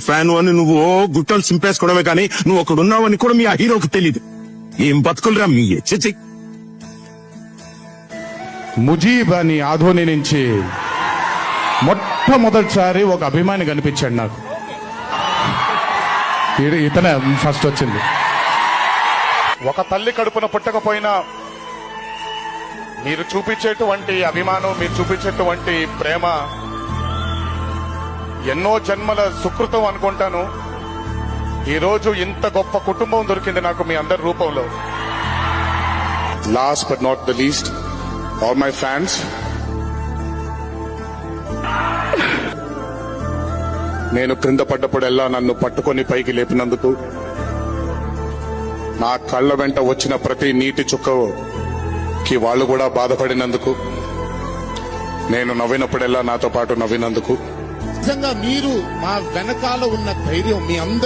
Fan అని నువ్వు గుట్టలు సింపేసుకోవడమే కానీ నువ్వు ఒకడున్నావని కూడా మీ ఆ హీరోకి తెలీదు. ఏం బతుకులరా మీ ఎచ్చి. ముజీబ్ అని ఆధోని నుంచి మొట్టమొదటిసారి ఒక అభిమాని కనిపించాడు నాకు. ఇతనే ఫస్ట్ వచ్చింది. ఒక తల్లి కడుపున పుట్టకపోయినా మీరు చూపించేటువంటి అభిమానం, మీరు చూపించేటువంటి ప్రేమ ఎన్నో జన్మల సుకృతం అనుకుంటాను. ఈరోజు ఇంత గొప్ప కుటుంబం దొరికింది నాకు మీ అందరి రూపంలో. Last but not the least, all my fans, నేను క్రింద పడ్డప్పుడెల్లా నన్ను పట్టుకొని పైకి లేపినందుకు, నా కళ్ళ వెంట వచ్చిన ప్రతి నీటి చుక్కకి వాళ్ళు కూడా బాధపడినందుకు, నేను నవ్వినప్పుడెల్లా నాతో పాటు నవ్వినందుకు, నిజంగా మీరు మా వెనకాల ఉన్న ధైర్యం మీ అందరూ